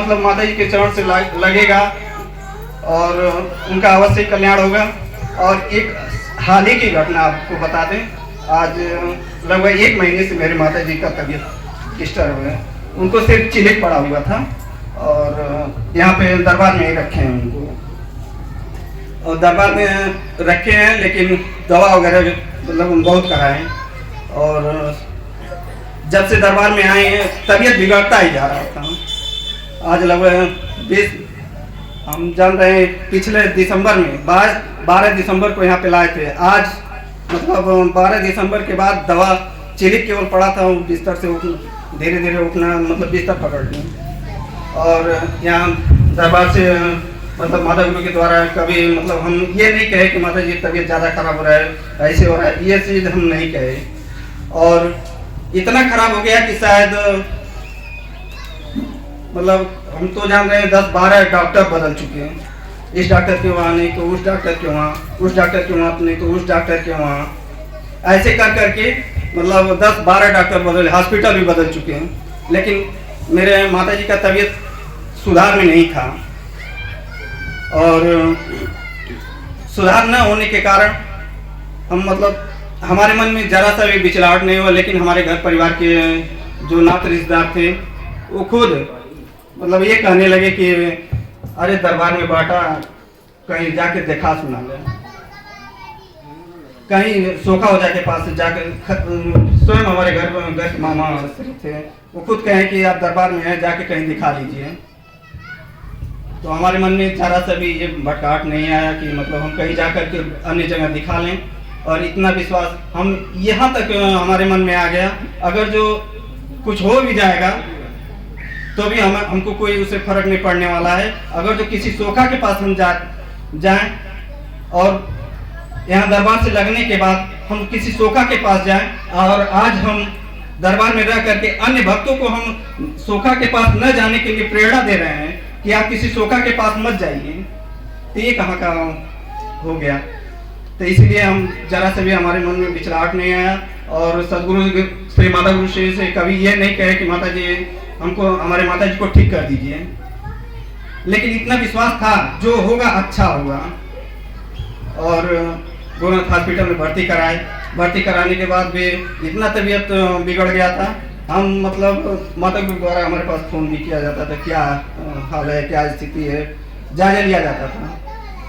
मतलब माता जी के चरण से लगेगा और उनका अवश्य कल्याण होगा। और एक हाल ही की घटना आपको बता दें, आज लगभग 1 महीने से मेरे माता जी का तबीयत डिस्टर्ब है। उनको सिर्फ चिलिक पड़ा हुआ था और यहाँ पे दरबार में ही रखे हैं उनको, और दरबार में रखे हैं, लेकिन दवा वगैरह मतलब हम बहुत कराएं। और जब से दरबार में आए हैं तबीयत बिगड़ता ही जा रहा था। आज लगभग 20 हम जान रहे हैं पिछले दिसंबर में 12 दिसंबर को यहाँ पे लाए थे। आज मतलब 12 दिसंबर के बाद दवा चिलिक केवल पड़ा था, बिस्तर से धीरे धीरे उठना मतलब बिस्तर पकड़ लिया। और यहाँ दरबार से मतलब माता गुरु के द्वारा कभी मतलब हम ये नहीं कहे कि माता जी तबीयत ज़्यादा खराब हो रहा है, ऐसे हो रहा है, ये चीज़ हम नहीं कहे। और इतना खराब हो गया कि शायद मतलब हम तो जान रहे हैं 10-12 डॉक्टर बदल चुके हैं। इस डॉक्टर के वहाँ नहीं तो उस डॉक्टर के वहाँ, उस डॉक्टर के वहाँ नहीं तो उस डॉक्टर के वहाँ, ऐसे कर करके मतलब 10-12 डॉक्टर बदले, हॉस्पिटल भी बदल चुके हैं। लेकिन मेरे माता जी का तबीयत सुधार में नहीं था। और सुधार न होने के कारण हम मतलब हमारे मन में ज़रा सा भी बिचलाहट नहीं हुआ। लेकिन हमारे घर परिवार के जो नात रिश्तेदार थे वो खुद मतलब ये कहने लगे कि अरे दरबार में बैठा, कहीं जाके देखा सुना ले, कहीं सोखा हो जाके पास जाकर स्वयं हमारे घर के मामा थे, वो खुद कहें कि आप दरबार में हैं, जाके कहीं दिखा लीजिए। तो हमारे मन में ज़रा सा भी ये भटकाहट नहीं आया कि मतलब हम कहीं जाकर के अन्य जगह दिखा लें। और इतना विश्वास हम यहाँ तक हमारे मन में आ गया, अगर जो कुछ हो भी जाएगा तो भी हमको कोई उससे फर्क नहीं पड़ने वाला है। अगर जो किसी सोखा के पास हम जाएं और यहाँ दरबार से लगने के बाद हम किसी सोखा के पास जाएं, और आज हम दरबार में रह करके अन्य भक्तों को हम सोखा के पास न जाने के लिए प्रेरणा दे रहे हैं कि आप किसी सोखा के पास मत जाइए, तो ये कहाँ का हो गया। तो इसलिए हम जरा से भी हमारे मन में बिचलाहट नहीं आया। और सदगुरु श्री माता गुरु श्री से कभी ये नहीं कहे कि माता जी हमको, हमारे माता जी को ठीक कर दीजिए। लेकिन इतना विश्वास था जो होगा अच्छा होगा। और गोरखनाथ हॉस्पिटल में भर्ती कराए। भर्ती कराने के बाद भी इतना तबीयत बिगड़ गया था, हम मतलब माता गुरु द्वारा हमारे पास फ़ोन भी किया जाता था, क्या हाल है, क्या स्थिति है, जायजा लिया जाता था।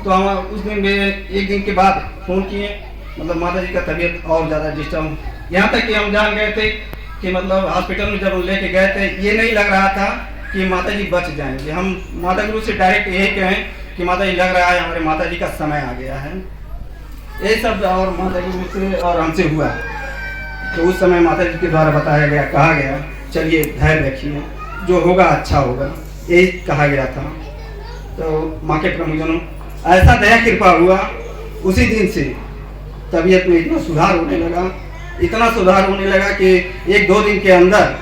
तो हम उस दिन भी 1 दिन के बाद फ़ोन किए, मतलब माता जी का तबीयत और ज़्यादा डिस्टर्ब, यहाँ तक कि हम जान गए थे कि मतलब हॉस्पिटल में जब लेके गए थे ये नहीं लग रहा था कि माता जी बच जाएंगे। हम माता गुरु से डायरेक्ट यही कहें कि माता जी लग रहा है हमारे माता जी का समय आ गया है, ये सब और माता गुरु से और हमसे हुआ। तो उस समय माता जी के द्वारा बताया गया, कहा गया चलिए धैर्य रखिए, जो होगा अच्छा होगा, यही कहा गया था। तो माँ के प्रमुखजनों ऐसा दया कृपा हुआ, उसी दिन से तबीयत में इतना सुधार होने लगा, इतना सुधार होने लगा कि 1-2 दिन के अंदर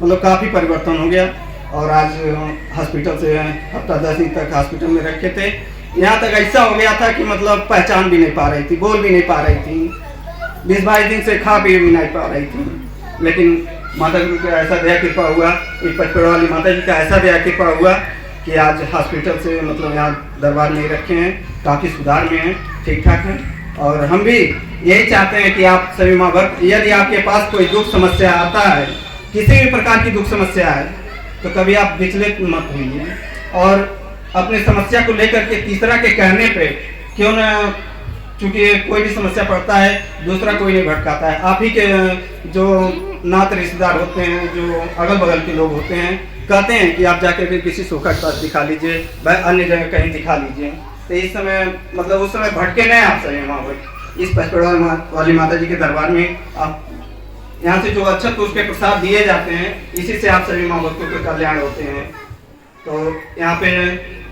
मतलब काफ़ी परिवर्तन हो गया। और आज हॉस्पिटल से हफ्ता 10 दिन तक हॉस्पिटल में रखे थे। यहाँ तक ऐसा हो गया था कि मतलब पहचान भी नहीं पा रही थी, बोल भी नहीं पा रही थी, 20-22 दिन से खा पी भी नहीं पा रही थी। लेकिन माता गुरु का ऐसा दया कृपा हुआ, एक पचपेड़ वाली माता जी का ऐसा दया कृपा हुआ कि आज हॉस्पिटल से मतलब यहाँ दरबार में रखे हैं, काफ़ी सुधार में हैं, ठीक ठाक हैं। और हम भी यही चाहते हैं कि आप सभी माँ भक्त, यदि आपके पास कोई दुख समस्या आता है, किसी भी प्रकार की दुख समस्या है, तो कभी आप विचलित मत होइए। और अपने समस्या को लेकर के तीसरा के कहने पे क्यों न, चूँकि कोई भी समस्या पड़ता है दूसरा कोई नहीं भटकाता है। आप ही के जो नात रिश्तेदार होते हैं, जो अगल बगल के लोग होते हैं, कहते हैं कि आप जाकर के किसी सोखा के पास दिखा लीजिए, वह अन्य जगह कहीं दिखा लीजिए। तो इस समय मतलब उस समय भटके नहीं आप सभी माँ भाई। इस पचपेड़ वाली माता जी के दरबार में आप यहाँ से जो अच्छा तो उसके प्रसाद दिए जाते हैं, इसी से आप सभी माँ भक्तों के कल्याण होते हैं। तो यहाँ पे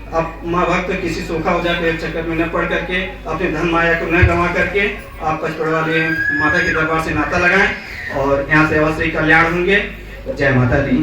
आप माँ भक्त किसी सोखा हो जाके चक्कर में न पड़ करके, अपने धन माया को न गंवा करके आप पचपेड़ वाले माता के दरबार से नाता लगाएं और यहाँ से अवश्य कल्याण होंगे। जय माता दी।